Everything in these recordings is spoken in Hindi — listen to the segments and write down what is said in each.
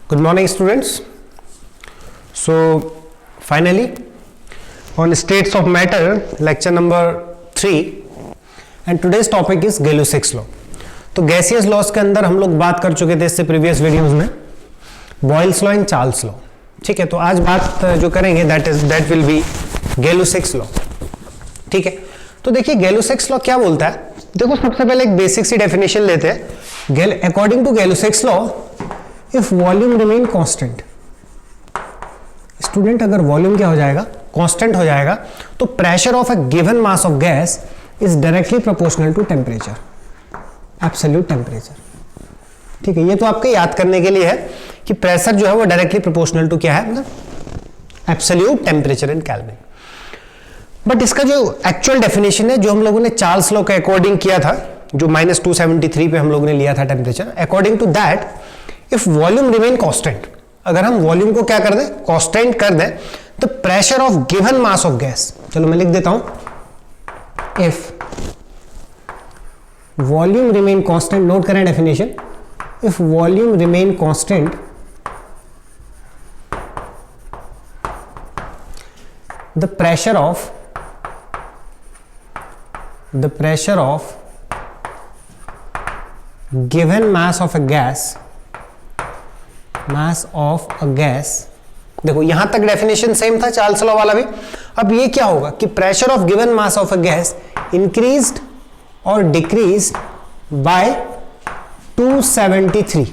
Good morning, students. So, finally, on states of matter, lecture number 3, and today's topic is Gay-Lussac's law. तो गैसियस लॉस के अंदर हम लोग बात कर चुके थे इससे प्रीवियस वीडियोस में, Boyle's law and Charles law. ठीक है, तो आज बात जो करेंगे that will be Gay-Lussac's law. ठीक है, तो देखिए Gay-Lussac's लॉ क्या बोलता है. देखो सबसे पहले एक बेसिक सी डेफिनेशन लेते हैं. According to Gay-Lussac's law, if volume remain constant, student अगर वॉल्यूम क्या हो जाएगा, कांस्टेंट हो जाएगा, तो pressure of a given mass of gas is directly proportional to temperature, absolute temperature. ठीक है, ये तो आपके याद करने के लिए है कि प्रेशर जो है वो डायरेक्टली प्रोपोर्शनल टू क्या है, मतलब absolute temperature in kelvin. But इसका जो एक्चुअल डेफिनेशन है जो हम लोगों ने चार्ल्स लॉ के अकॉर्डिंग किया था, जो -273 पे हम लोगों ने लिया था temperature, according to that if volume remain constant, अगर हम वॉल्यूम को क्या कर दें, कांस्टेंट कर दें, the pressure of given mass of gas, चलो मैं लिख देता हूं, if volume remain constant, note करें definition, if volume remain constant the pressure of given mass of a gas, देखो यहां तक डेफिनेशन सेम था चार्ल्स लॉ वाला भी. अब ये क्या होगा कि pressure of given mass of a gas increased और डिक्रीज्ड बाय 273,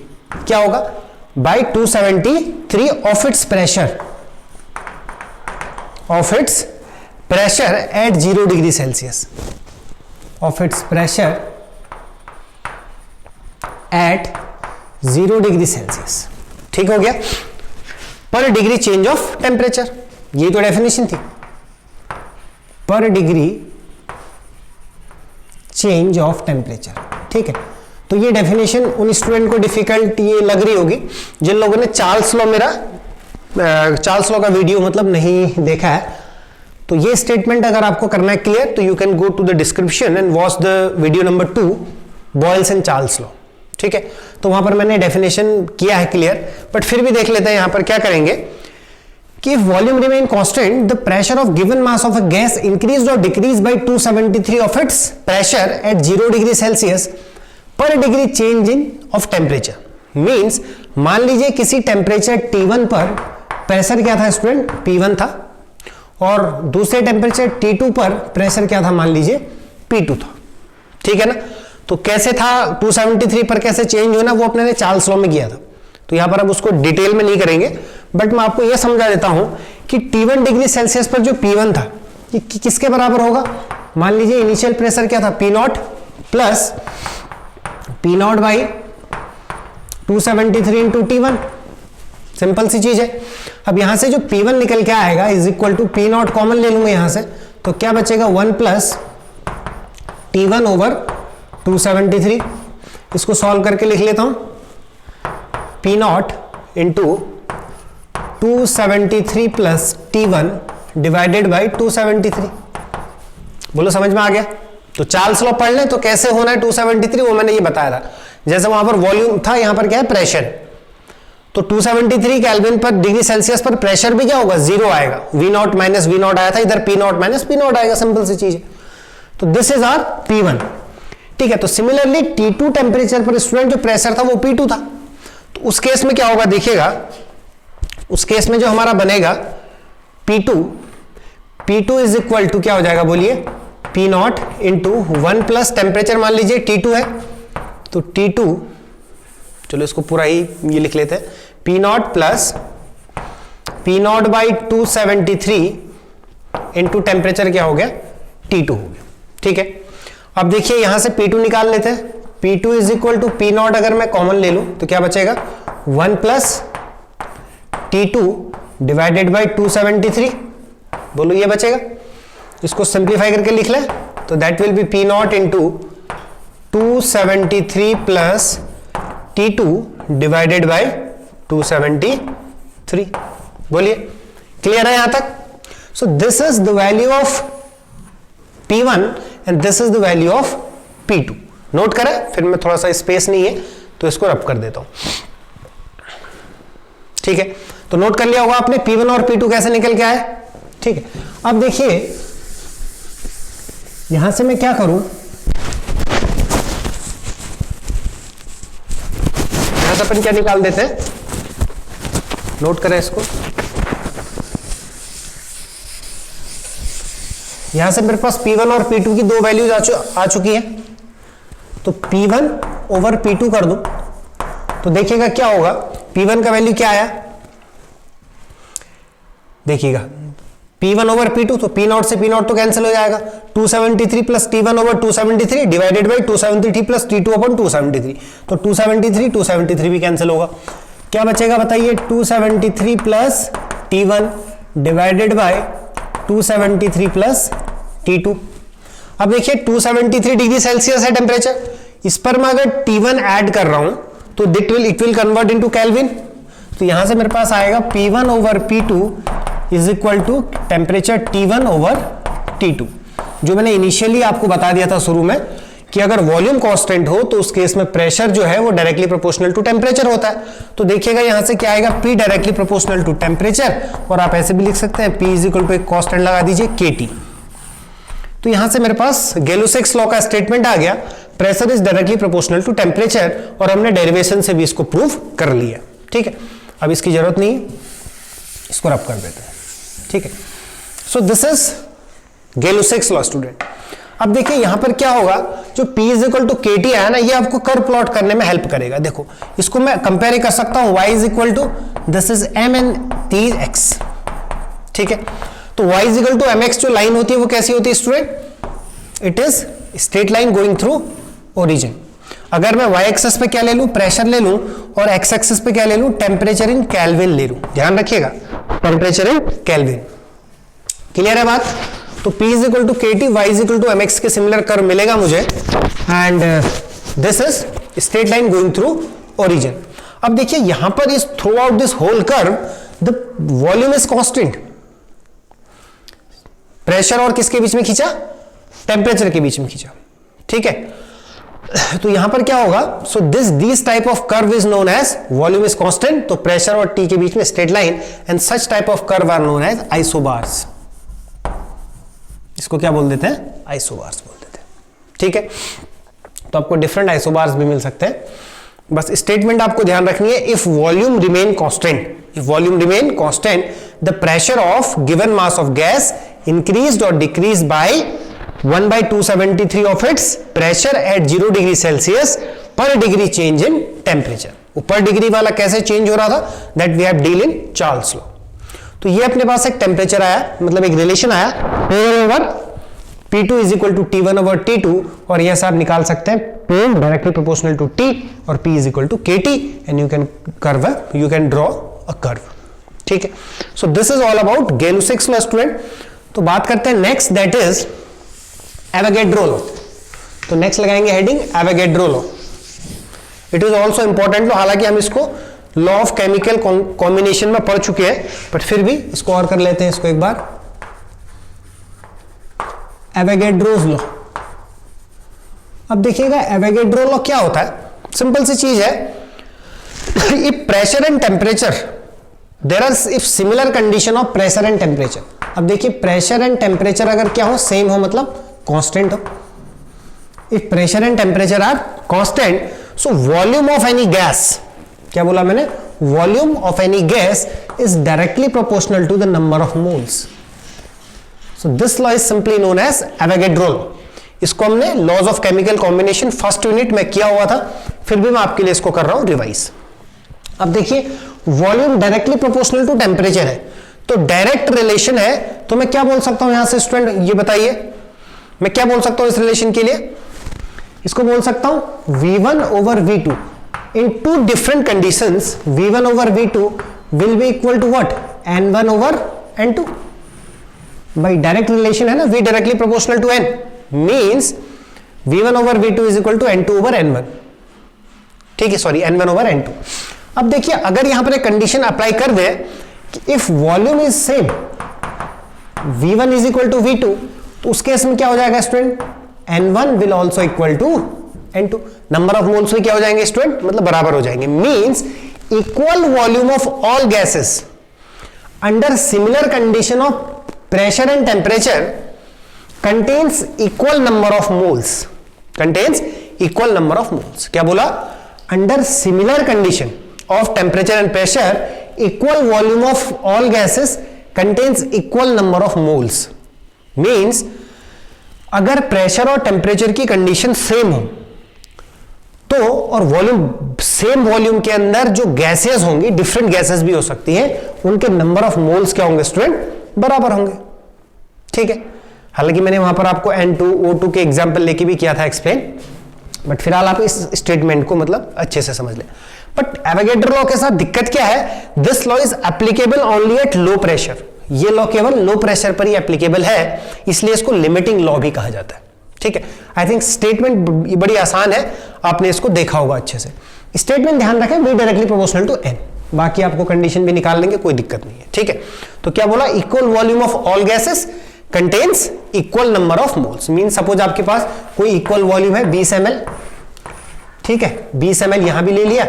क्या होगा, by 273 of its pressure at 0 degree Celsius, of its pressure at 0 degree Celsius. ठीक हो गया, पर डिग्री चेंज ऑफ टेम्परेचर, ये तो डेफिनेशन थी, पर डिग्री चेंज ऑफ टेम्परेचर. ठीक है, तो ये डेफिनेशन उन स्टूडेंट को डिफिकल्ट ये लग रही होगी जिन लोगों ने चार्ल्स लॉ का वीडियो मतलब नहीं देखा है. तो ये स्टेटमेंट अगर आपको करना है क्लियर, तो you can go to the description and watch the video number 2, Boyle's and Charles law. ठीक है, तो वहां पर मैंने डेफिनेशन किया है क्लियर, बट फिर भी देख लेते हैं यहां पर क्या करेंगे कि volume remain constant the pressure of given mass of a gas increase और decrease by 273 of its pressure at 0 degree Celsius पर degree change in of temperature. Means मान लीजिए किसी टेम्परेचर T1 पर प्रेशर क्या था स्टूडेंट, P1 था, और दूसरे टेम्परेचर T2 पर प्रेशर क्या था, मान लीजिए P2 था. ठीक है ना, तो कैसे था 273 पर कैसे चेंज होना, वो अपने ने चार्ल्स लॉ में किया था. तो यहां पर अब उसको डिटेल में नहीं करेंगे, बट मैं आपको यह समझा देता हूं कि T1 डिग्री सेल्सियस पर जो P1 था ये किसके बराबर होगा. मान लीजिए इनिशियल प्रेशर क्या था, P0 plus P0 by 273 into T1. Simple सी चीज है. अब यहां से जो P1 निकल के आएगा is equal to P0 common ले लूंगा यहां से, तो क्या बचेगा, 1 प्लस T1 ओवर 273. इसको सॉल्व करके लिख लेता हूं, P0 into 273 plus T1 divided by 273. बोलो समझ में आ गया. तो चार्ल्स लॉ पढ़ लें तो कैसे होना है 273, वो मैंने ये बताया था. जैसे वहां पर वॉल्यूम था, यहां पर क्या है, प्रेशर. तो 273 केल्विन पर डिग्री सेल्सियस पर प्रेशर भी क्या होगा, 0 आएगा. V0 माइनस V0 आया था, इधर P0 माइनस P0 आएगा. सिंपल सी चीज है. तो दिस इज आवर P1. ठीक है, तो सिमिलरली T2 टेम्परेचर पर स्टूडेंट जो प्रेशर था वो P2 था. तो उस केस में क्या होगा, देखिएगा उस केस में जो हमारा बनेगा P2 इज इक्वल टू क्या हो जाएगा, बोलिए, P0 इंटू 1 प्लस टेम्परेचर मान लीजिए T2 है, तो T2, चलो इसको पूरा ही ये लिख लेते हैं, P0 plus P0 by 273 into temperature क्या हो गया, T2 हो गया. ठीक है, अब देखिए यहां से P2 निकाल लेते हैं. P2 is equal to P0 अगर मैं कॉमन ले लूं तो क्या बचेगा, 1 प्लस T2 डिवाइडेड बाई 273. बोलो ये बचेगा. इसको सिंप्लीफाई करके लिख ले तो that will be P0 into 273 plus T2 divided by 273. बोलिए क्लियर है यहां तक. सो this is the value of P1 and this is the value of P2. Note करें, फिर मैं थोड़ा सा स्पेस नहीं है तो इसको रब कर देता हूं. ठीक है, तो नोट कर लिया होगा आपने P1 और P2 कैसे निकल के आए। ठीक है, अब देखिए यहां से मैं क्या करूं, यहां से अपन क्या निकाल देते हैं, नोट करें इसको, यहां से मेरे पास P1 और P2 की दो वैल्यूज आ चुकी है, तो P1 ओवर P2 कर दूं तो देखिएगा क्या होगा, P1 का वैल्यू क्या आया, देखिएगा P1 ओवर P2, तो P0 से P0 तो कैंसिल हो जाएगा, 273 plus T1 over 273 divided by 273 plus T2 अपन 273, तो 273 भी कैंसिल होगा, क्या बचेगा बताइए, 273 plus T1 divided by 273 plus T2। अब देखिए 273 डिग्री सेल्सियस है टेम्परेचर, इस पर मैं अगर T1 ऐड कर रहा हूं तो it will convert into Kelvin, तो यहां से मेरे पास आएगा P1 over P2 is equal to temperature T1 over T2। जो मैंने इनिशियली आपको बता दिया था शुरू में कि अगर वॉल्यूम कांस्टेंट हो तो उस केस में प्रेशर जो है वो डायरेक्टली प्रोपोर्शनल टू टेम्परेचर होता है, तो देखिएगा यहां से क्या आएगा, P directly proportional to temperature, और आप ऐसे भी लिख सकते हैं P इज इक्वल टू एक कांस्टेंट लगा दीजिए KT। तो यहां से मेरे पास गैलुसेक्स लॉ का स्टेटमेंट आ गया, pressure is directly proportional to temperature, और हमने डेरिवेशन से भी इसको प्रूव कर लिया। ठीक है, अब इसकी जरूरत नहीं, इसको रब कर देते हैं। ठीक है, so this is Gay Lussac's law student. अब देखिए यहां पर क्या होगा, जो P is equal to KT है ना, ये आपको कर्व प्लॉट करने में हेल्प करेगा। देखो इसको मैं कंपेयर कर सकता हूं, y is equal to this is m and t is x। ठीक है, तो y is equal to mx जो लाइन होती है वो कैसी होती है student, it is straight line going through origin. अगर मैं y एक्सिस पे क्या ले लूं, प्रेशर ले लूं, और x एक्सिस पे क्या ले लूं, टेम्परेचर इन केल्विन ले लूं, ध्यान रखिएगा टेम्परेचर इन केल्विन। क्लियर है बात, तो P is equal to KT, y is equal to mx के सिमिलर कर्व मिलेगा मुझे, and this is straight line going through origin. अब देखिए यहां पर इस throughout this whole curve the volume is constant, pressure और किसके बीच में खींचा, टेम्परेचर के बीच में खींचा। ठीक है, तो यहां पर क्या होगा, so this type of curve is known as volume is constant, तो प्रेशर और टी के बीच में straight line, and such type of curve are known as isobars. इसको क्या बोल देते हैं, आइसोबार्स बोल देते हैं। ठीक है, तो आपको डिफरेंट आइसोबार्स भी मिल सकते हैं, बस स्टेटमेंट आपको ध्यान रखनी है, if volume remain constant, if volume remain constant, the pressure of given mass of gas increased or decreased by 1/273 of its pressure at 0 degree Celsius per degree change in temperature। वो पर डिग्री वाला कैसे चेंज हो रहा था, that we have deal in Charles law। तो ये अपने पास एक टेम्परेचर आया, मतलब एक रिलेशन आया, over P2 is equal to T1 over T2, और यह सब निकाल सकते हैं P directly proportional to T और P is equal to KT, and you can draw a curve। ठीक है, so this is all about Gay-Lussac's law student. तो बात करते हैं next, that is Avogadro law. तो नेक्स्ट लगाएंगे heading Avogadro law. It is also important law, हालांकि हम इसको लॉ ऑफ केमिकल कॉम्बिनेशन में पढ़ चुके हैं, बट फिर भी इसको और कर लेते हैं इसको एक बार। एवोगैड्रोस लॉ, अब देखिएगा एवोगैड्रो लॉ क्या होता है, सिंपल सी चीज है, if pressure and temperature there are if similar condition of pressure and temperature. अब देखिए प्रेशर एंड टेम्परेचर अगर क्या हो, सेम हो, मतलब कांस्टेंट हो, if pressure and temperature are constant, so volume of any gas, क्या बोला मैंने, volume of any gas is directly proportional to the number of moles. So this law is simply known as Avogadro law. इसको हमने laws of chemical combination first unit में किया हुआ था, फिर भी मैं आपके लिए इसको कर रहा हूं रिवाइज। अब देखिए volume directly proportional to temperature है, तो डायरेक्ट रिलेशन है, तो मैं क्या बोल सकता हूं यहां से स्टूडेंट, ये बताइए मैं क्या बोल सकता हूं इस रिलेशन के लिए, इसको बोल सकता हूं V1 over V2 in two different conditions, V1 over V2 will be equal to what, N1 over N2। by direct relation है ना, V directly proportional to N means V1 over V2 is equal to N2 over N1। ठीक है, सॉरी N1 over N2। अब देखिए अगर यहां पर एक कंडीशन अप्लाई कर दे कि if volume is same V1 is equal to V2, तो उस केस में क्या हो जाएगा student, N1 will also equal to N2। Number of moles में क्या हो जाएंगे स्टूडेंट, मतलब बराबर हो जाएंगे। Means equal volume of all gases under similar condition of pressure and temperature contains equal number of moles, contains equal number of moles. क्या बोला? Under similar condition of temperature and pressure equal volume of all gases contains equal number of moles. Means अगर प्रेशर और टेम्परेचर की कंडीशन सेम हो तो, और वॉल्यूम सेम वॉल्यूम के अंदर जो गैसेस होंगी, डिफरेंट गैसेस भी हो सकती हैं, उनके नंबर ऑफ मोल्स क्या होंगे स्टूडेंट? बराबर होंगे। ठीक है, हालांकि मैंने वहां पर आपको N2O2 के एग्जांपल लेके भी किया था एक्सप्लेन, बट फिलहाल आप इस स्टेटमेंट को मतलब अच्छे से समझ लें। बट एवोगैड्रो लॉ के साथ दिक्कत क्या है? This law is applicable only at low pressure. ये लॉ केवल लो प्रेशर पर ही एप्लीकेबल है, इसलिए इसको लिमिटिंग लॉ भी कहा जाता है। ठीक है, आई थिंक स्टेटमेंट बड़ी आसान है, आपने इसको देखा होगा अच्छे से। स्टेटमेंट ध्यान रखें, V directly proportional to N, बाकी आपको कंडीशन भी निकाल लेंगे, कोई दिक्कत नहीं है। ठीक है, तो क्या बोला? Equal volume of all gases contains equal number of moles. Mean suppose आपके पास कोई इक्वल वॉल्यूम है 20 ml, ठीक है, 20 ml यहां भी ले लिया,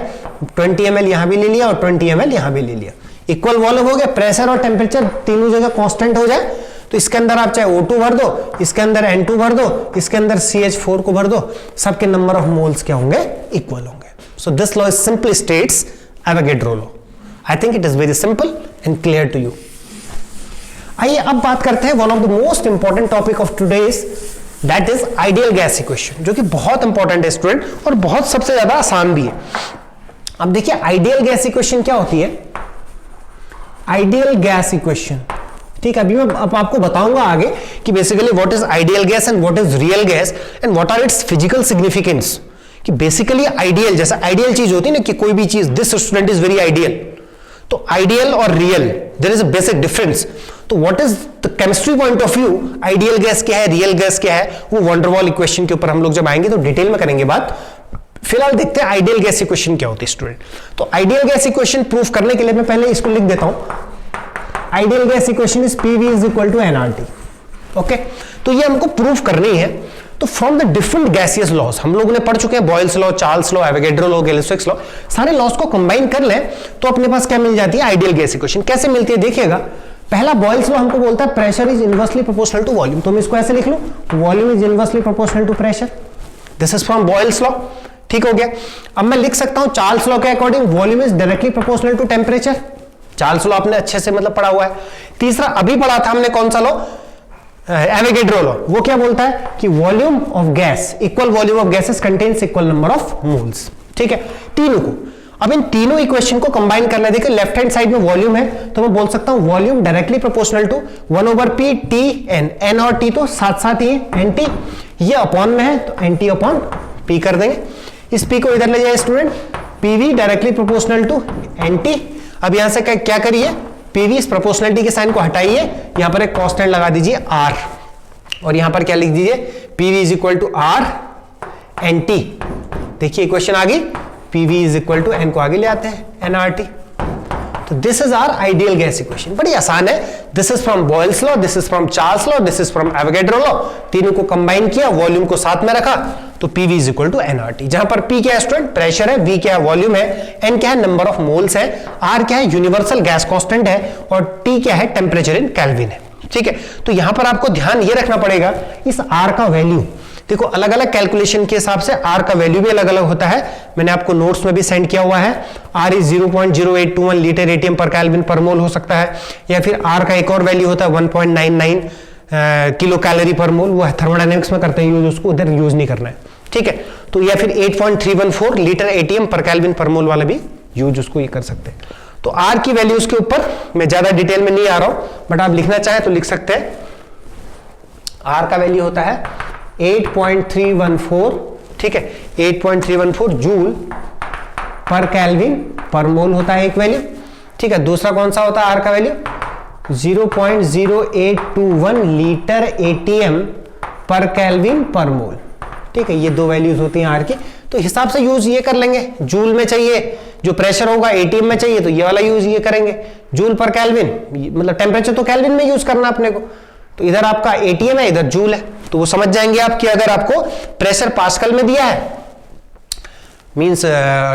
20 ml यहां भी ले लिया और 20 ml यहां भी ले लिया। इक्वल वॉल्यूम हो गया, प्रेशर और टेम्परेचर तीनों जगह कांस्टेंट हो जाए तो इसके अंदर आप चाहे O2 भर दो, इसके अंदर N2 भर दो, इसके अंदर CH4 को भर दो, सबके नंबर ऑफ मोल्स क्या होंगे? इक्वल होंगे। So this law is simply states Avogadro law. I think it is very simple and clear to you. आइए अब बात करते हैं one of the most important topic of today's, that is ideal gas equation, जो कि बहुत इंपॉर्टेंट है स्टूडेंट और बहुत सबसे ज्यादा आसान भी है। अब देखिए आइडियल गैस इक्वेशन क्या होती है? आइडियल गैस इक्वेशन, ठीक है, अभी मैं अब आपको बताऊंगा आगे कि basically what is ideal gas and what is real gas and what are its physical significance. कि बेसिकली आइडियल, जैसा आइडियल चीज होती है ना कि कोई भी चीज, this student is very ideal, तो आइडियल और real there is a basic difference. तो what is the chemistry point of view, ideal gas क्या है, रियल गैस क्या है, वो वैन डर वाल इक्वेशन के ऊपर हम लोग जब आएंगे तो डिटेल में करेंगे बात। फिलहाल देखते हैं आइडियल गैस इक्वेशन क्या होती है स्टूडेंट। तो आइडियल गैस इक्वेशन प्रूफ करने के लिए मैं पहले इसको लिख देता हूं। Ideal gas equation is PV is equal to nRT। Okay, तो ये हमको प्रूफ करनी है। तो from the different gaseous laws, हम लोगों ने पढ़ चुके हैं Boyle's law, Charles law, Avogadro law, Galileo law, सारे लॉज को कंबाइन कर लें तो अपने पास क्या मिल जाती है? Ideal gas equation. कैसे मिलती है देखिएगा। पहला बॉयल्स लॉ हमको बोलता है pressure is inversely proportional to volume, तो मैं इसको ऐसे लिख लूं, volume is inversely proportional to pressure. This is from Boyle's law. ठीक हो गया। अब मैं लिख सकता हूं चार्ल्स लॉ के according volume is directly proportional to temperature. Charles law आपने अच्छे से मतलब पढ़ा हुआ है। तीसरा अभी पढ़ा था हमने, कौन सा लॉ? Avogadro law. वो क्या बोलता है कि volume of gas, equal volume of gases contains equal number of moles. ठीक है, तीनों को। अब इन तीनों इक्वेशन को कंबाइन करना, देखिए लेफ्ट हैंड साइड में वॉल्यूम है तो मैं बोल सकता हूं volume directly proportional to 1/P T N, N और T तो साथ साथ ही NT, ये अपॉन में है तो NT अपॉन P कर देंगे। इस P को इधर ले जाए student, PV directly proportional to NT। अब यहां से क्या करिए, PV इस प्रोपोर्शनलिटी के साइन को हटाइए, यहां पर एक कांस्टेंट लगा दीजिए R और यहां पर क्या लिख दीजिए, PV is equal to R NT। देखिए इक्वेशन आ गई, PV is equal to N को आगे ले आते हैं nRT। तो this is our ideal gas equation, बड़ी आसान है। This is from Boyle's law, this is from Charles law, this is from Avogadro law. तीनों को कंबाइन किया, वॉल्यूम को साथ में रखा तो PV is equal to nRT, जहां पर P क्या है स्टूडेंट? प्रेशर है, V क्या है? वॉल्यूम है, N क्या है? नंबर ऑफ मोल्स है, R क्या है? यूनिवर्सल गैस कांस्टेंट है और T क्या है? टेम्परेचर इन केल्विन है। ठीक है, तो यहां पर आपको ध्यान ये रखना पड़ेगा, इस R का वैल्यू देखो अलग अलग कैलकुलेशन के हिसाब से R का वैल्यू भी अलग अलग होता है। मैंने आपको नोट्स में भी सेंड किया हुआ है। R इज 0.0821 लीटर एटीएम पर केल्विन पर मोल हो सकता है, या फिर R का एक और वैल्यू होता है 1.99 किलो कैलोरी पर मोल, वो थर्मोडायनेमिक्स में करते हैं यूज, उसको उधर यूज नहीं करना है। ठीक है, तो या फिर 8.314 लीटर एटीएम पर केल्विन पर मोल वाला भी यूज उसको ये कर सकते हैं। तो R की वैल्यूज के ऊपर मैं ज्यादा डिटेल में नहीं आ रहा हूं, बट आप लिखना चाहे तो लिख सकते हैं। R का वैल्यू होता है 8.314, ठीक है, 8.314 जूल पर केल्विन पर मोल होता है एक वैल्यू। ठीक है, दूसरा कौन सा होता है R का वैल्यू? 0.0821 लीटर एटीएम पर केल्विन पर मोल। ठीक है, ये दो वैल्यूज होती हैं R की, तो हिसाब से यूज ये कर लेंगे। जूल में चाहिए, जो प्रेशर होगा एटीएम में चाहिए तो ये वाला यूज ये करेंगे, जूल पर केल्विन, मतलब टेम्परेचर तो केल्विन में यूज करना अपने को, तो इधर आपका एटीएम है, इधर जूल है, तो वो समझ जाएंगे आप कि अगर आपको प्रेशर पास्कल में दिया है means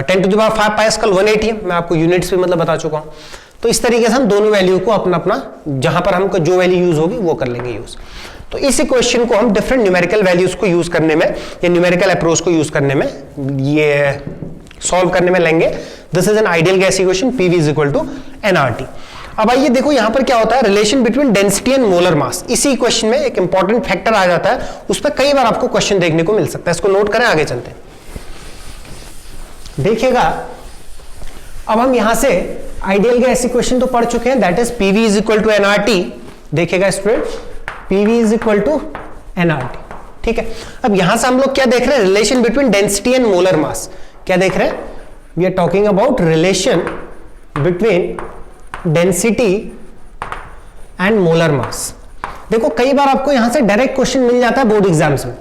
10 to the power 5 pascal 180 है, मैं आपको यूनिट्स भी मतलब बता चुका हूं। तो इस तरीके से हम दोनों वैल्यू को अपना अपना जहां पर हमको जो वैल्यू यूज होगी वो कर लेंगे यूज। तो इस इक्वेशन को हम डिफरेंट न्यूमेरिकल वैल्यूज को यूज करने में या न्यूमेरिकल अप्रोच को यूज करने में, ये सॉल्व करने में लेंगे। This is an ideal gas equation, PV is equal to nRT. अब आइए देखो यहां पर क्या होता है, relation between density and molar mass. इसी इक्वेशन में एक इंपॉर्टेंट फैक्टर आ जाता है, उस पर कई बार आपको क्वेश्चन देखने को मिल सकता है। इसको नोट करें, आगे चलते हैं। देखिएगा अब हम यहां से आइडियल गैस इक्वेशन तो पढ़ चुके हैं, that is PV is equal to NRT. देखिएगा student, PV is equal to NRT, ठीक है। अब यहां से हम लोग क्या देख रहे हैं, relation between density and molar mass. क्या देख रहे हैं, we are talking about relation between density and molar mass. देखो कई बार आपको यहां से डायरेक्ट क्वेश्चन मिल जाता है बोर्ड एग्जाम्स में,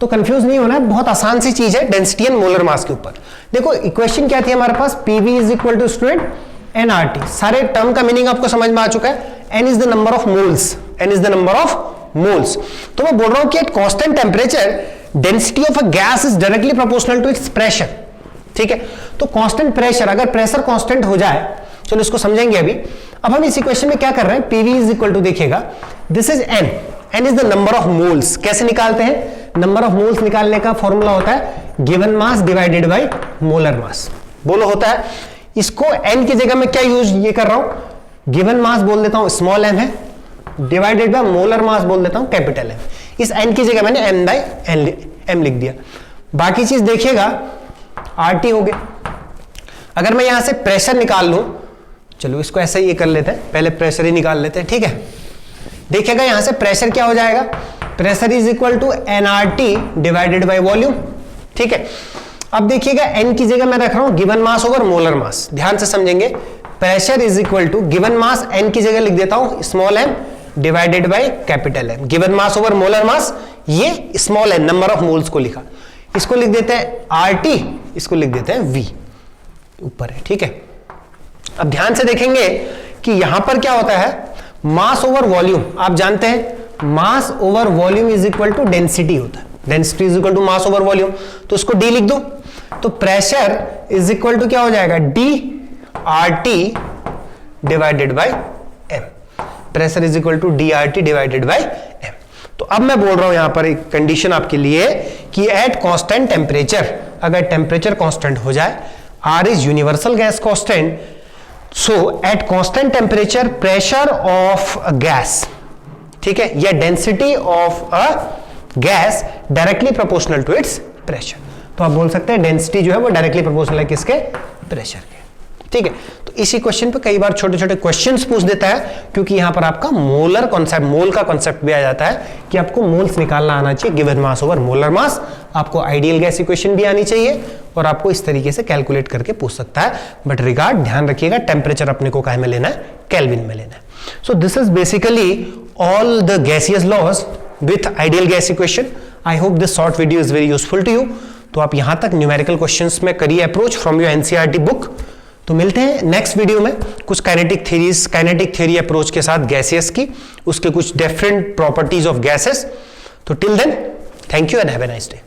तो कंफ्यूज नहीं होना है, बहुत आसान सी चीज है डेंसिटी एंड मोलर मास के ऊपर। देखो इक्वेशन क्या थी हमारे पास, PV is equal to student NRT. सारे टर्म का मीनिंग आपको समझ में आ चुका है। N is the number of moles, n is the number of moles. तो मैं बोल रहा हूं कि at constant temperature density of a gas is directly proportional to its pressure, ठीक है। तो कांस्टेंट प्रेशर, अगर प्रेशर कांस्टेंट हो जाए, चलो इसको समझेंगे अभी। अब हम इस इक्वेशन में क्या कर रहे हैं, पीवी इज इक्वल टू, देखिएगा this is n, n is the number of moles. कैसे निकालते हैं, नंबर ऑफ मोल्स निकालने का फॉर्मूला होता है given mass divided by molar mass. बोलो होता है, इसको एन की जगह में क्या यूज ये कर रहा हूं, गिवन मास बोल देता हूं स्मॉल एम है, डिवाइडेड बाय मोलर मास बोल देता हूं कैपिटल एम। इस एन की जगह मैंने एम बाय एम लिख दिया। बाकी चीज देखिएगा आरटी हो गया। अगर मैं यहां से प्रेशर निकाल लूं, चलो इसको ऐसे ही कर लेते हैं, पहले प्रेशर ही निकाल लेते हैं, ठीक है। देखिएगा यहां से प्रेशर क्या हो जाएगा, pressure is equal to nRT divided by volume, ठीक है। अब देखिएगा एन की जगह मैं रख रहा हूं given mass over molar mass. ध्यान से समझेंगे, pressure is equal to given mass, n की जगह लिख देता हूं small m divided by capital M. Given mass over molar mass, ये small n number of moles को लिखा, इसको लिख देते हैं आरटी, इसको लिख देते हैं वी, ऊपर है, ठीक है। अब ध्यान से देखेंगे कि यहां पर क्या होता है, मास ओवर वॉल्यूम। आप जानते हैं mass over volume is equal to density होता है, density is equal to mass over volume. तो इसको डी लिख दो, तो प्रेशर इज इक्वल टू क्या हो जाएगा, D R T divided by M. Pressure is equal to D R T divided by M. तो अब मैं बोल रहा हूं यहां पर एक कंडीशन आपके लिए कि एट कांस्टेंट टेम्परेचर, अगर टेम्परेचर कांस्टेंट हो जाए, R is universal gas constant, so at constant temperature pressure of a gas, ठीक है, या density of a gas directly proportional to its pressure. तो आप बोल सकते हैं डेंसिटी जो है वो डायरेक्टली प्रोपोर्शनल है किसके, प्रेशर के, ठीक है। तो इसी क्वेश्चन पे कई बार छोटे छोटे क्वेश्चंस पूछ देता है, क्योंकि यहां पर आपका मोलर कॉन्सेप्ट, मोल का कॉन्सेप्ट भी आ जाता है कि आपको मोल्स निकालना आना चाहिए, गिवन मास ओवर मोलर मास। आपको आइडियल गैस इक्वेशन भी आनी चाहिए और आपको इस तरीके से कैलकुलेट करके पूछ सकता है। बट रिगार्ड ध्यान रखिएगा, टेम्परेचर अपने को काहे में लेना है, केल्विन में लेना है। So this is basically all the gaseous laws with ideal gas equation. I hope this short video is very useful to you. तो आप यहां तक न्यूमेरिकल क्वेश्चंस में करिए approach from your NCERT book. तो मिलते हैं नेक्स्ट वीडियो में कुछ kinetic theories, kinetic theory approach के साथ गैसेस की, उसके कुछ डिफरेंट प्रॉपर्टीज ऑफ गैसेस। तो till then, thank you and have a nice day.